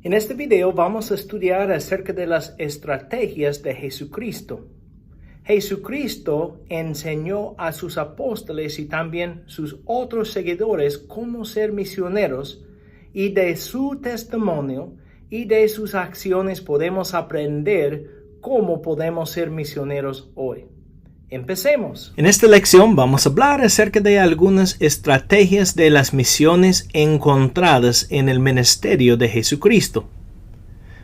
En este video vamos a estudiar acerca de las estrategias de Jesucristo. Jesucristo enseñó a sus apóstoles y también sus otros seguidores cómo ser misioneros, y de su testimonio y de sus acciones podemos aprender cómo podemos ser misioneros hoy. Empecemos. En esta lección vamos a hablar acerca de algunas estrategias de las misiones encontradas en el ministerio de Jesucristo.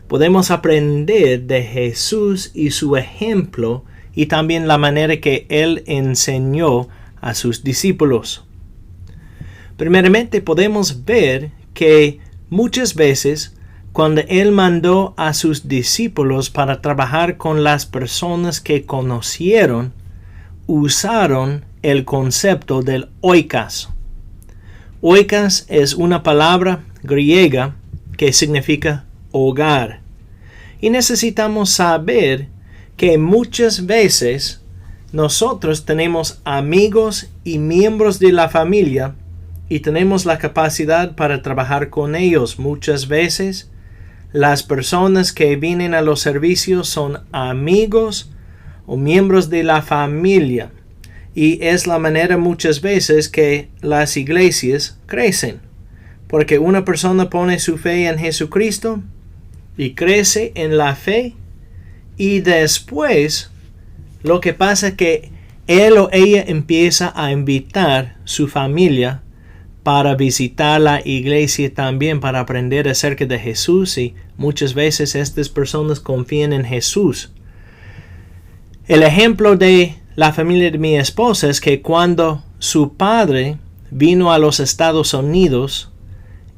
Podemos aprender de Jesús y su ejemplo y también la manera que Él enseñó a sus discípulos. Primeramente podemos ver que muchas veces cuando Él mandó a sus discípulos para trabajar con las personas que conocieron, usaron el concepto del oikos. Oikos es una palabra griega que significa hogar. Y necesitamos saber que muchas veces nosotros tenemos amigos y miembros de la familia y tenemos la capacidad para trabajar con ellos. Muchas veces las personas que vienen a los servicios son amigos o miembros de la familia, y es la manera muchas veces que las iglesias crecen, porque una persona pone su fe en Jesucristo y crece en la fe, y después lo que pasa es que él o ella empieza a invitar su familia para visitar la iglesia también, para aprender acerca de Jesús, y muchas veces estas personas confían en Jesús. El ejemplo de la familia de mi esposa es que cuando su padre vino a los Estados Unidos,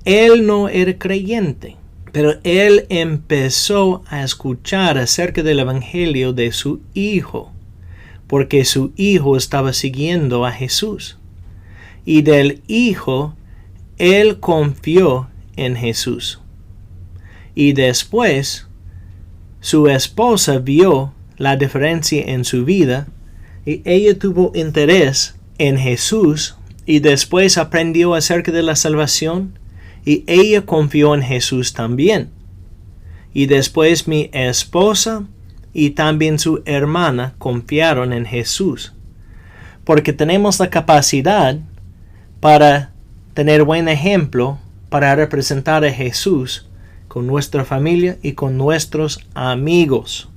él no era creyente, pero él empezó a escuchar acerca del evangelio de su hijo, porque su hijo estaba siguiendo a Jesús. Y del hijo, él confió en Jesús. Y después, su esposa vio la diferencia en su vida, y ella tuvo interés en Jesús, y después aprendió acerca de la salvación, y ella confió en Jesús también. Y después mi esposa y también su hermana confiaron en Jesús, porque tenemos la capacidad para tener buen ejemplo, para representar a Jesús con nuestra familia y con nuestros amigos.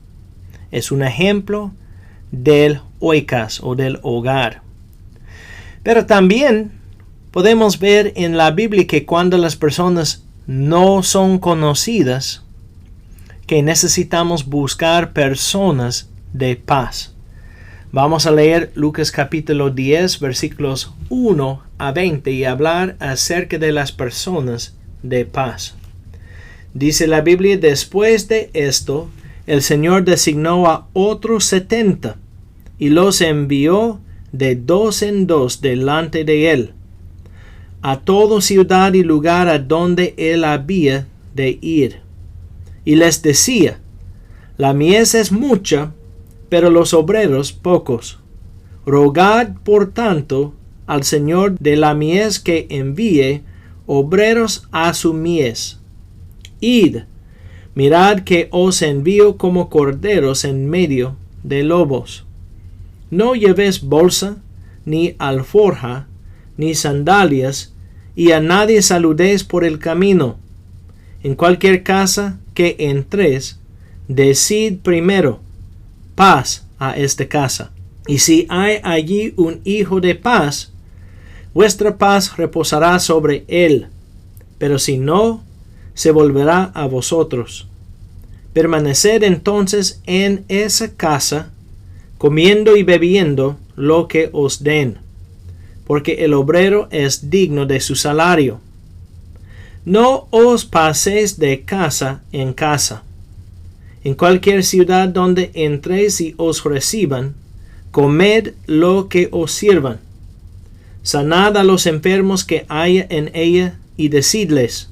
Es un ejemplo del oikos o del hogar. Pero también podemos ver en la Biblia que cuando las personas no son conocidas, que necesitamos buscar personas de paz. Vamos a leer Lucas capítulo 10, versículos 1 a 20 y hablar acerca de las personas de paz. Dice la Biblia: después de esto, el Señor designó a otros 70 y los envió de dos en dos delante de él, a toda ciudad y lugar a donde él había de ir. Y les decía: la mies es mucha, pero los obreros pocos. Rogad, por tanto, al Señor de la mies que envíe obreros a su mies. Id, mirad que os envío como corderos en medio de lobos. No llevéis bolsa, ni alforja, ni sandalias, y a nadie saludéis por el camino. En cualquier casa que entréis, decid primero: paz a esta casa. Y si hay allí un hijo de paz, vuestra paz reposará sobre él, pero si no, se volverá a vosotros. Permaneced entonces en esa casa, comiendo y bebiendo lo que os den, porque el obrero es digno de su salario. No os paséis de casa en casa. En cualquier ciudad donde entréis y os reciban, comed lo que os sirvan. Sanad a los enfermos que haya en ella y decidles: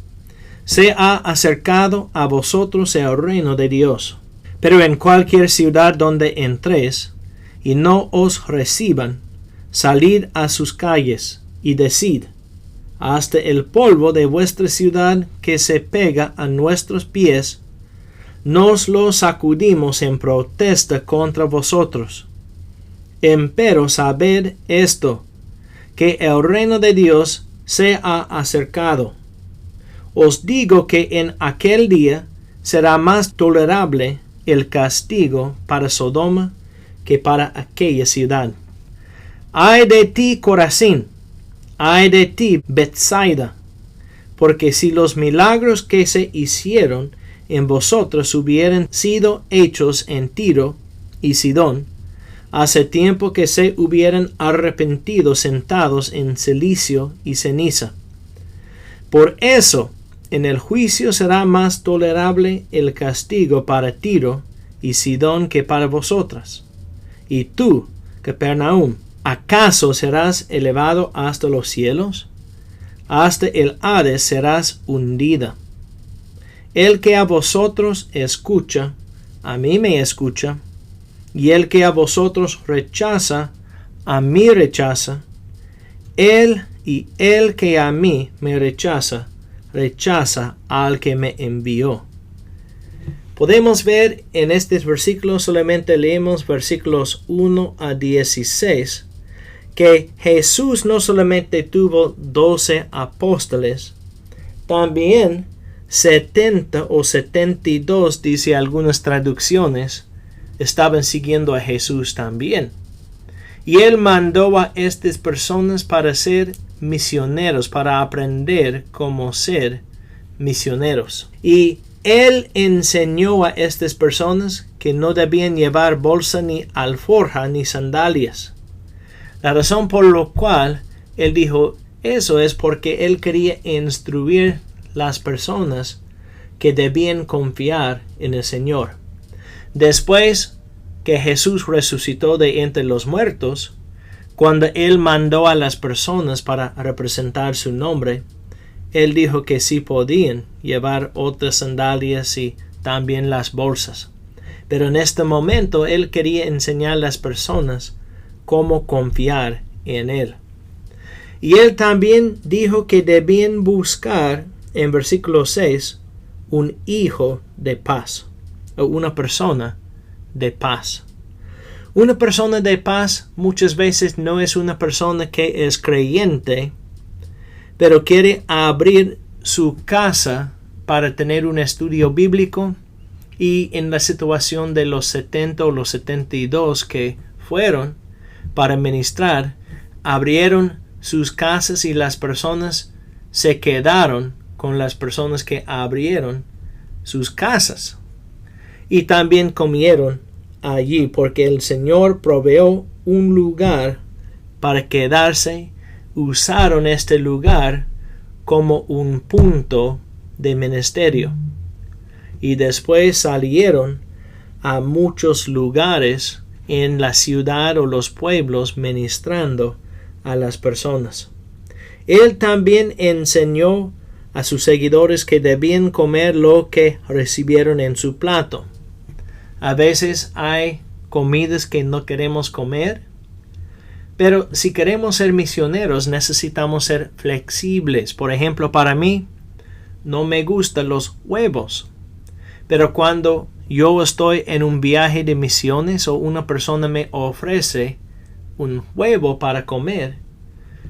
se ha acercado a vosotros el reino de Dios. Pero en cualquier ciudad donde entréis y no os reciban, salid a sus calles y decid: hasta el polvo de vuestra ciudad que se pega a nuestros pies, nos lo sacudimos en protesta contra vosotros. Empero sabed esto, que el reino de Dios se ha acercado. Os digo que en aquel día será más tolerable el castigo para Sodoma que para aquella ciudad. Ay de ti, Corazín, ay de ti, Betsaida, porque si los milagros que se hicieron en vosotros hubieran sido hechos en Tiro y Sidón, hace tiempo que se hubieran arrepentido sentados en cilicio y ceniza. Por eso, en el juicio será más tolerable el castigo para Tiro y Sidón que para vosotras. Y tú, Capernaum, ¿acaso serás elevado hasta los cielos? Hasta el Hades serás hundida. El que a vosotros escucha, a mí me escucha, y el que a vosotros rechaza, a mí rechaza. Él y el que a mí me rechaza, rechaza al que me envió. Podemos ver en estos versículos, solamente leemos versículos 1 a 16, que Jesús no solamente tuvo 12 apóstoles, también 70 o 72, dice algunas traducciones, estaban siguiendo a Jesús también. Y Él mandó a estas personas para ser misioneros, para aprender cómo ser misioneros. Y Él enseñó a estas personas que no debían llevar bolsa ni alforja ni sandalias. La razón por la cual Él dijo eso es porque Él quería instruir las personas que debían confiar en el Señor. Después que Jesús resucitó de entre los muertos, cuando Él mandó a las personas para representar su nombre, Él dijo que sí podían llevar otras sandalias y también las bolsas. Pero en este momento Él quería enseñar a las personas cómo confiar en Él. Y Él también dijo que debían buscar, en versículo 6, un hijo de paz, o una persona de paz. Una persona de paz muchas veces no es una persona que es creyente, pero quiere abrir su casa para tener un estudio bíblico, y en la situación de los 70 o los 72 que fueron para ministrar, abrieron sus casas y las personas se quedaron con las personas que abrieron sus casas. Y también comieron allí porque el Señor proveó un lugar para quedarse. Usaron este lugar como un punto de ministerio. Y después salieron a muchos lugares en la ciudad o los pueblos ministrando a las personas. Él también enseñó a sus seguidores que debían comer lo que recibieron en su plato. A veces hay comidas que no queremos comer, pero si queremos ser misioneros necesitamos ser flexibles. Por ejemplo, para mí no me gustan los huevos, pero cuando yo estoy en un viaje de misiones o una persona me ofrece un huevo para comer,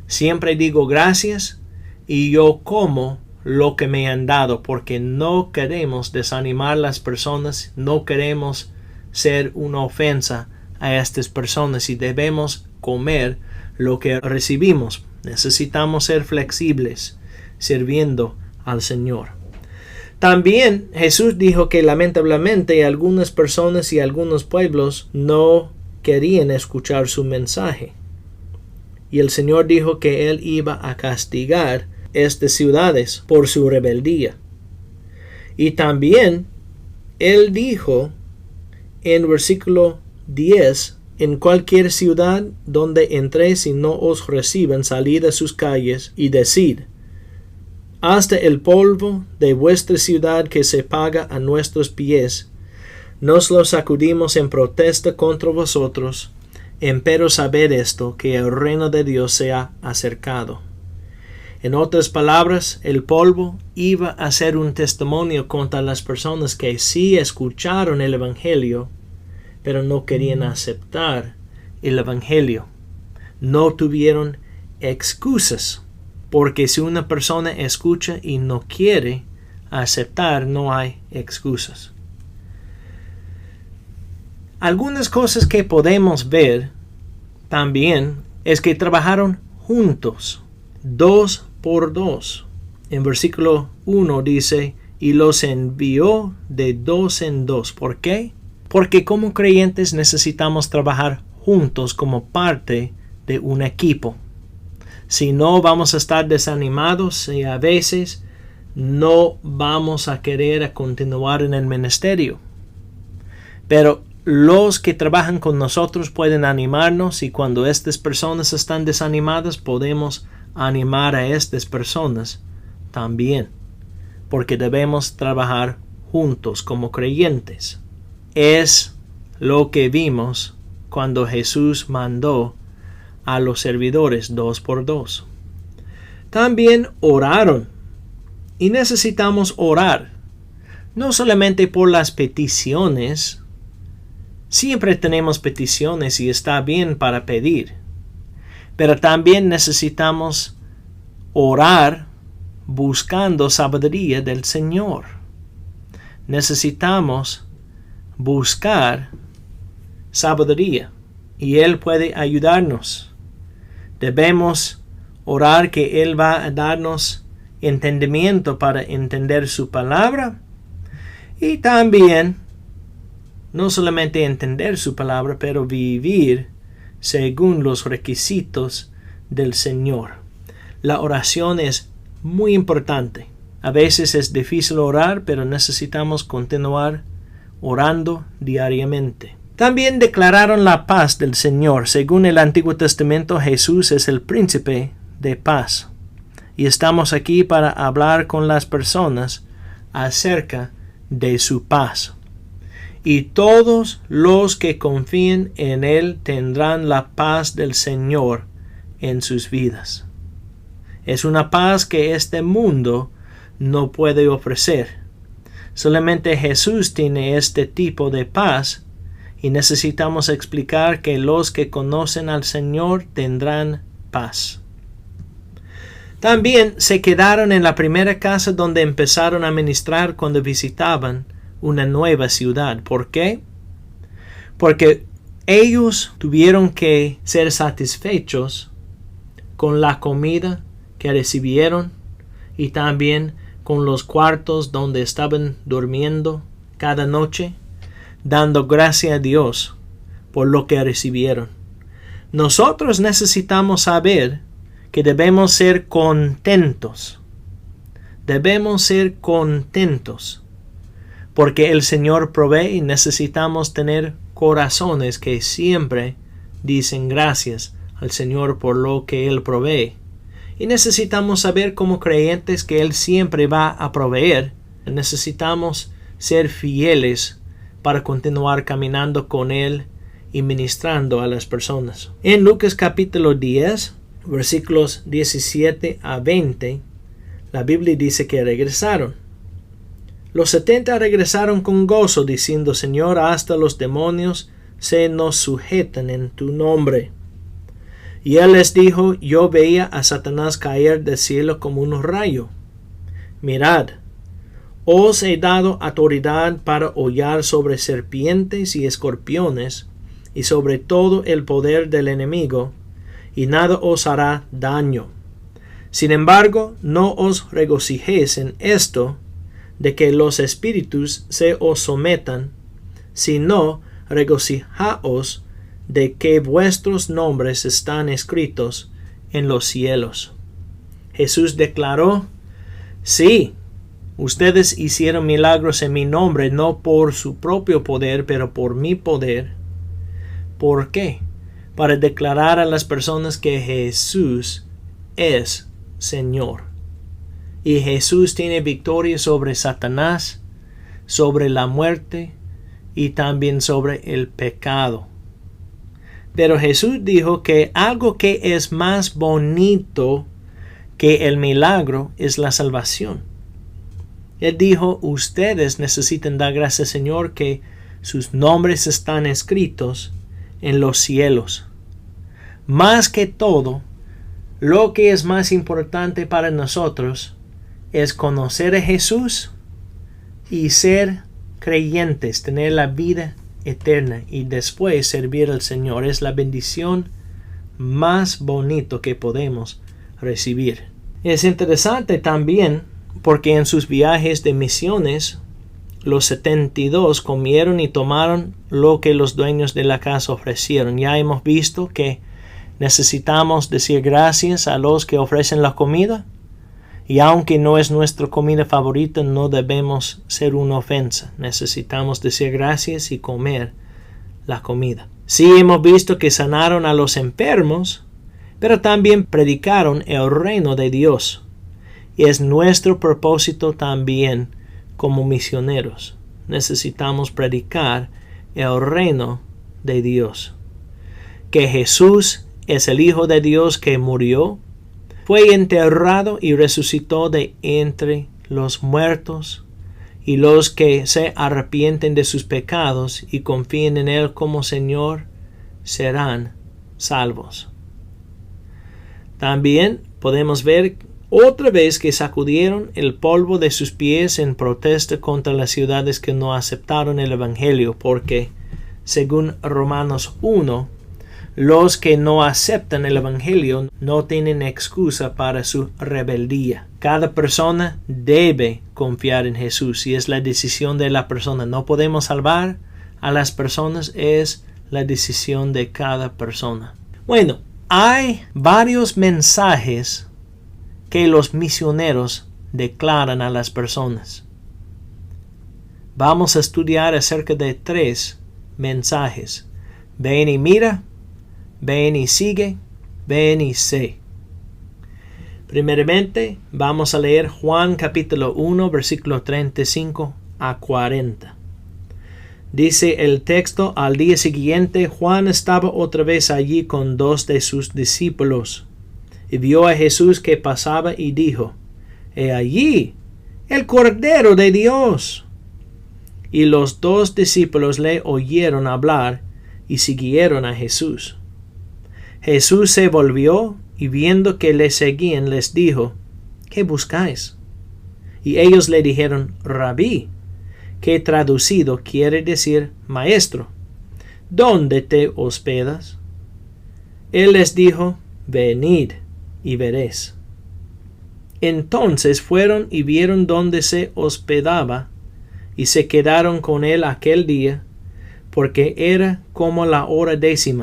siempre digo gracias y yo como lo que me han dado, porque no queremos desanimar a las personas, no queremos ser una ofensa a estas personas y debemos comer lo que recibimos. Necesitamos ser flexibles sirviendo al Señor. También Jesús dijo que lamentablemente algunas personas y algunos pueblos no querían escuchar su mensaje. Y el Señor dijo que Él iba a castigar estas ciudades por su rebeldía. Y también Él dijo en versículo 10, en cualquier ciudad donde entréis y no os reciban, salid a sus calles y decid, hasta el polvo de vuestra ciudad que se paga a nuestros pies, nos lo sacudimos en protesta contra vosotros, empero sabed esto, que el reino de Dios se ha acercado. En otras palabras, el polvo iba a ser un testimonio contra las personas que sí escucharon el Evangelio, pero no querían aceptar el Evangelio. No tuvieron excusas, porque si una persona escucha y no quiere aceptar, no hay excusas. Algunas cosas que podemos ver también es que trabajaron juntos, 2 por 2. En versículo 1 dice, y los envió de 2 en 2. ¿Por qué? Porque como creyentes necesitamos trabajar juntos como parte de un equipo. Si no, vamos a estar desanimados y a veces no vamos a querer continuar en el ministerio. Pero los que trabajan con nosotros pueden animarnos, y cuando estas personas están desanimadas podemos animar a estas personas también, porque debemos trabajar juntos como creyentes. Es lo que vimos cuando Jesús mandó a los servidores 2 por 2. También oraron, y necesitamos orar, no solamente por las peticiones. Siempre tenemos peticiones y está bien para pedir, pero también necesitamos orar buscando sabiduría del Señor. Necesitamos buscar sabiduría y Él puede ayudarnos. Debemos orar que Él va a darnos entendimiento para entender su palabra, y también no solamente entender su palabra, pero vivir según los requisitos del Señor. La oración es muy importante. A veces es difícil orar, pero necesitamos continuar orando diariamente. También declararon la paz del Señor. Según el Antiguo Testamento, Jesús es el príncipe de paz. Y estamos aquí para hablar con las personas acerca de su paz. Y todos los que confíen en Él tendrán la paz del Señor en sus vidas. Es una paz que este mundo no puede ofrecer. Solamente Jesús tiene este tipo de paz, y necesitamos explicar que los que conocen al Señor tendrán paz. También se quedaron en la primera casa donde empezaron a ministrar cuando visitaban una nueva ciudad. ¿Por qué? Porque ellos tuvieron que ser satisfechos con la comida que recibieron y también con los cuartos donde estaban durmiendo cada noche, dando gracias a Dios por lo que recibieron. Nosotros necesitamos saber que debemos ser contentos. Debemos ser contentos, porque el Señor provee y necesitamos tener corazones que siempre dicen gracias al Señor por lo que Él provee. Y necesitamos saber como creyentes que Él siempre va a proveer. Necesitamos ser fieles para continuar caminando con Él y ministrando a las personas. En Lucas capítulo 10, versículos 17 a 20, la Biblia dice que regresaron. Los 70 regresaron con gozo, diciendo: Señor, hasta los demonios se nos sujetan en tu nombre. Y él les dijo: Yo veía a Satanás caer del cielo como un rayo. Mirad, os he dado autoridad para hollar sobre serpientes y escorpiones, y sobre todo el poder del enemigo, y nada os hará daño. Sin embargo, no os regocijéis en esto, de que los espíritus se os sometan, sino regocijaos de que vuestros nombres están escritos en los cielos. Jesús declaró: sí, ustedes hicieron milagros en mi nombre, no por su propio poder, pero por mi poder. ¿Por qué? Para declarar a las personas que Jesús es Señor. Y Jesús tiene victoria sobre Satanás, sobre la muerte y también sobre el pecado. Pero Jesús dijo que algo que es más bonito que el milagro es la salvación. Él dijo, ustedes necesitan dar gracias al Señor que sus nombres están escritos en los cielos. Más que todo, lo que es más importante para nosotros es conocer a Jesús y ser creyentes, tener la vida eterna y después servir al Señor. Es la bendición más bonita que podemos recibir. Es interesante también porque en sus viajes de misiones los 72 comieron y tomaron lo que los dueños de la casa ofrecieron. Ya hemos visto que necesitamos decir gracias a los que ofrecen la comida. Y aunque no es nuestra comida favorita, no debemos ser una ofensa. Necesitamos decir gracias y comer la comida. Sí hemos visto que sanaron a los enfermos, pero también predicaron el reino de Dios. Y es nuestro propósito también como misioneros. Necesitamos predicar el reino de Dios. Que Jesús es el Hijo de Dios que murió, fue enterrado y resucitó de entre los muertos, y los que se arrepienten de sus pecados y confíen en Él como Señor serán salvos. También podemos ver otra vez que sacudieron el polvo de sus pies en protesta contra las ciudades que no aceptaron el Evangelio, porque según Romanos 1, los que no aceptan el Evangelio no tienen excusa para su rebeldía. Cada persona debe confiar en Jesús y es la decisión de la persona. No podemos salvar a las personas, es la decisión de cada persona. Bueno, hay varios mensajes que los misioneros declaran a las personas. Vamos a estudiar acerca de 3 mensajes. Ven y mira, ven y sigue, ven y sé. Primeramente, vamos a leer Juan capítulo 1, versículo 35 a 40. Dice el texto, al día siguiente, Juan estaba otra vez allí con 2 de sus discípulos, y vio a Jesús que pasaba y dijo, «He allí el Cordero de Dios». Y los 2 discípulos le oyeron hablar y siguieron a Jesús. Jesús se volvió y viendo que le seguían les dijo, ¿qué buscáis? Y ellos le dijeron, Rabí, que traducido quiere decir maestro, ¿dónde te hospedas? Él les dijo, venid y veréis. Entonces fueron y vieron dónde se hospedaba y se quedaron con él aquel día, porque era como la hora 10.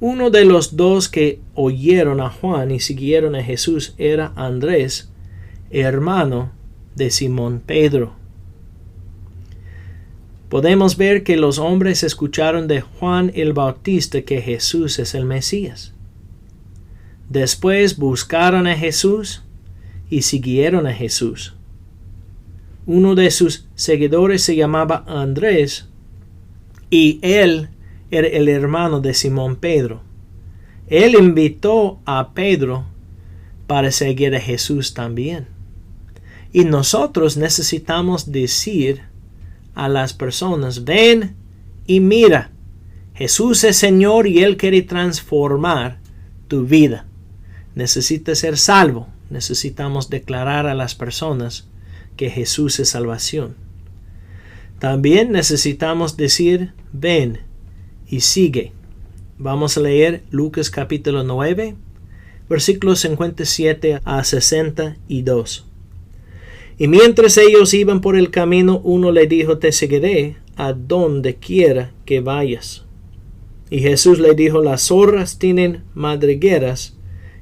Uno de los 2 que oyeron a Juan y siguieron a Jesús era Andrés, hermano de Simón Pedro. Podemos ver que los hombres escucharon de Juan el Bautista que Jesús es el Mesías. Después buscaron a Jesús y siguieron a Jesús. Uno de sus seguidores se llamaba Andrés y él era el hermano de Simón Pedro. Él invitó a Pedro para seguir a Jesús también. Y nosotros necesitamos decir a las personas, ven y mira, Jesús es Señor y Él quiere transformar tu vida. Necesitas ser salvo. Necesitamos declarar a las personas que Jesús es salvación. También necesitamos decir, ven y sigue. Vamos a leer Lucas capítulo 9, versículos 57 a 62. Y mientras ellos iban por el camino, uno le dijo, te seguiré a donde quiera que vayas. Y Jesús le dijo, las zorras tienen madrigueras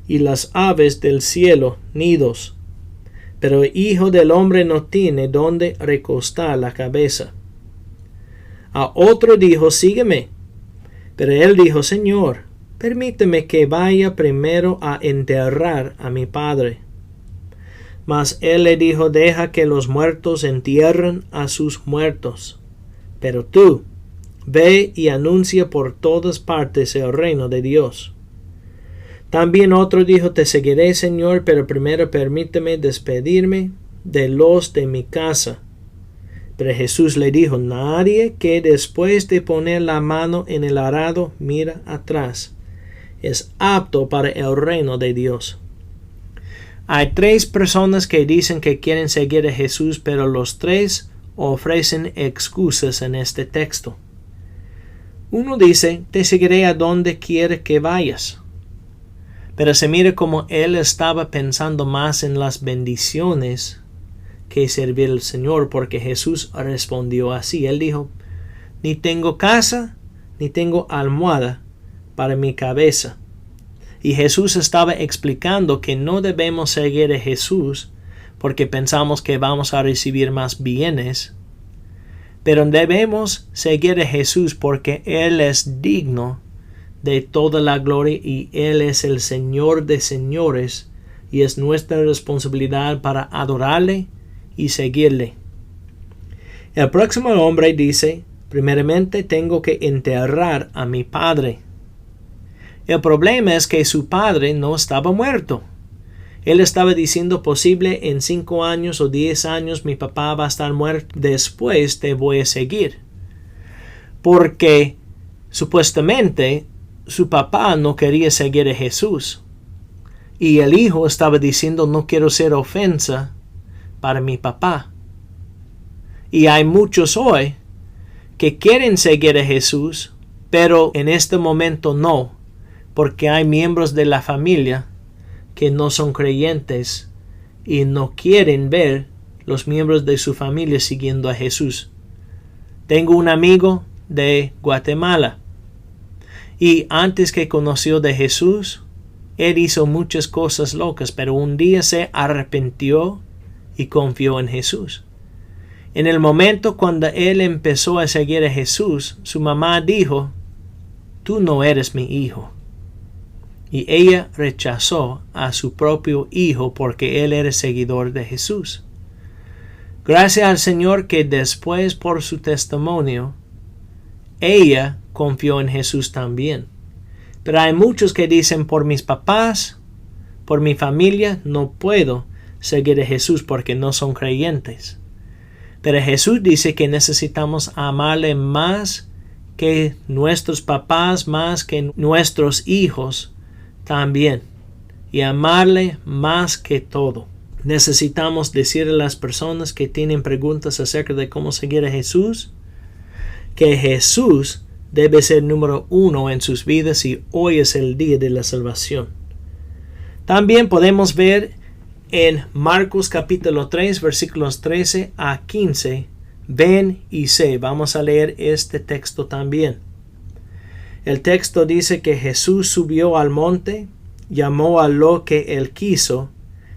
y las aves del cielo nidos, pero el Hijo del Hombre no tiene donde recostar la cabeza. A otro dijo, sígueme. Pero él dijo, Señor, permíteme que vaya primero a enterrar a mi padre. Mas él le dijo, deja que los muertos entierren a sus muertos. Pero tú, ve y anuncia por todas partes el reino de Dios. También otro dijo, te seguiré, Señor, pero primero permíteme despedirme de los de mi casa. Pero Jesús le dijo, nadie que después de poner la mano en el arado mira atrás es apto para el reino de Dios. Hay 3 personas que dicen que quieren seguir a Jesús, pero los 3 ofrecen excusas en este texto. Uno dice, te seguiré a donde quiera que vayas. Pero se mira como él estaba pensando más en las bendiciones que servir al Señor, porque Jesús respondió así. Él dijo, ni tengo casa, ni tengo almohada para mi cabeza. Y Jesús estaba explicando que no debemos seguir a Jesús porque pensamos que vamos a recibir más bienes, pero debemos seguir a Jesús porque Él es digno de toda la gloria y Él es el Señor de señores y es nuestra responsabilidad para adorarle y seguirle. El próximo hombre dice, primeramente tengo que enterrar a mi padre. El problema es que su padre no estaba muerto. Él estaba diciendo posible en 5 años o 10 años mi papá va a estar muerto, después te voy a seguir. Porque supuestamente su papá no quería seguir a Jesús. Y el hijo estaba diciendo no quiero ser ofensa para mi papá. Y hay muchos hoy que quieren seguir a Jesús, pero en este momento no. Porque hay miembros de la familia que no son creyentes y no quieren ver los miembros de su familia siguiendo a Jesús. Tengo un amigo de Guatemala y antes que conoció de Jesús, él hizo muchas cosas locas, pero un día se arrepintió y confió en Jesús. En el momento cuando él empezó a seguir a Jesús, su mamá dijo, tú no eres mi hijo. Y ella rechazó a su propio hijo porque él era seguidor de Jesús. Gracias al Señor que después por su testimonio, ella confió en Jesús también. Pero hay muchos que dicen por mis papás, por mi familia, no puedo seguir a Jesús porque no son creyentes. Pero Jesús dice que necesitamos amarle más que nuestros papás, más que nuestros hijos también, y amarle más que todo. Necesitamos decirle a las personas que tienen preguntas acerca de cómo seguir a Jesús, que Jesús debe ser número 1 en sus vidas y hoy es el día de la salvación. También podemos ver en Marcos capítulo 3 versículos 13 a 15, ven y sé. Vamos a leer este texto también. El texto dice que Jesús subió al monte, llamó a lo que él quiso,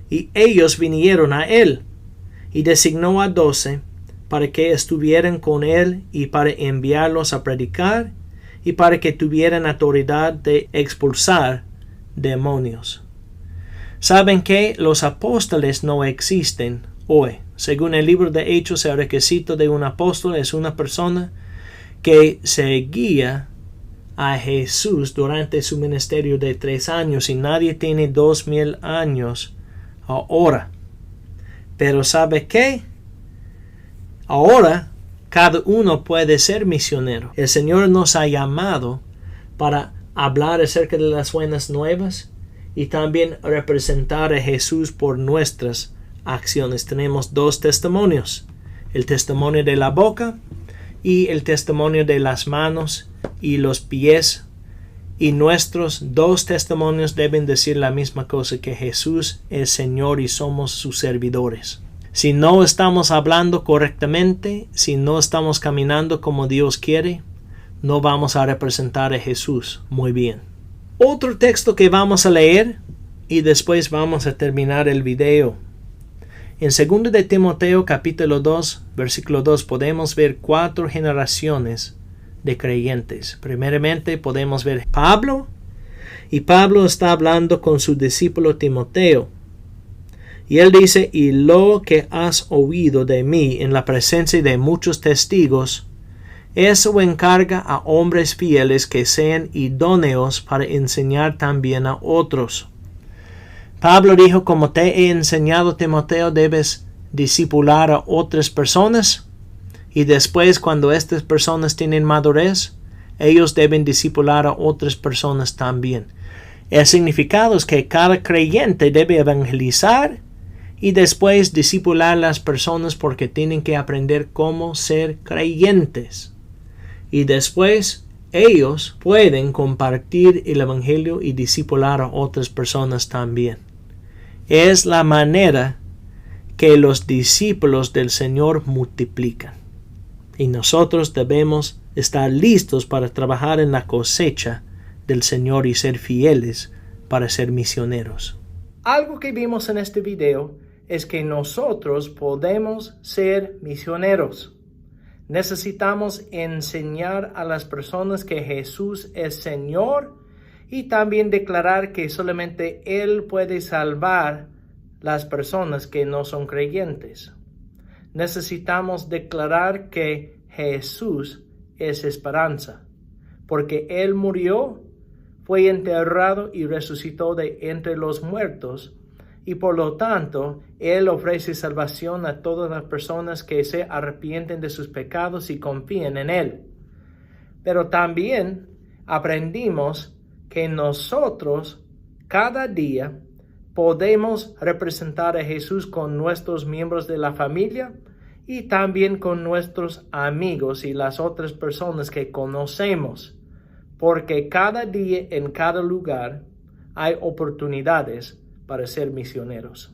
y ellos vinieron a él, y designó a 12 para que estuvieran con él y para enviarlos a predicar y para que tuvieran autoridad de expulsar demonios. ¿Saben que los apóstoles no existen hoy? Según el libro de Hechos, el requisito de un apóstol es una persona que seguía a Jesús durante su ministerio de 3 años y nadie tiene 2000 años ahora. Pero ¿sabe qué? Ahora cada uno puede ser misionero. El Señor nos ha llamado para hablar acerca de las buenas nuevas y también representar a Jesús por nuestras acciones. Tenemos 2 testimonios, el testimonio de la boca y el testimonio de las manos y los pies, y nuestros 2 testimonios deben decir la misma cosa, que Jesús es Señor y somos sus servidores. Si no estamos hablando correctamente, si no estamos caminando como Dios quiere, no vamos a representar a Jesús muy bien. Otro texto que vamos a leer y después vamos a terminar el video. En 2 de Timoteo capítulo 2 versículo 2 podemos ver 4 generaciones de creyentes. Primeramente podemos ver Pablo, y Pablo está hablando con su discípulo Timoteo. Y él dice, y lo que has oído de mí en la presencia de muchos testigos, Eso encarga a hombres fieles que sean idóneos para enseñar también a otros. Pablo dijo, como te he enseñado, Timoteo, debes discipular a otras personas, y después, cuando estas personas tienen madurez, ellos deben discipular a otras personas también. El significado es que cada creyente debe evangelizar y después discipular a las personas porque tienen que aprender cómo ser creyentes. Y después ellos pueden compartir el evangelio y discipular a otras personas también. Es la manera que los discípulos del Señor multiplican. Y nosotros debemos estar listos para trabajar en la cosecha del Señor y ser fieles para ser misioneros. Algo que vimos en este video es que nosotros podemos ser misioneros. Necesitamos enseñar a las personas que Jesús es Señor y también declarar que solamente Él puede salvar las personas que no son creyentes. Necesitamos declarar que Jesús es esperanza, porque Él murió, fue enterrado y resucitó de entre los muertos, y por lo tanto, Él ofrece salvación a todas las personas que se arrepienten de sus pecados y confían en Él. Pero también aprendimos que nosotros, cada día, podemos representar a Jesús con nuestros miembros de la familia y también con nuestros amigos y las otras personas que conocemos, porque cada día en cada lugar hay oportunidades para ser misioneros.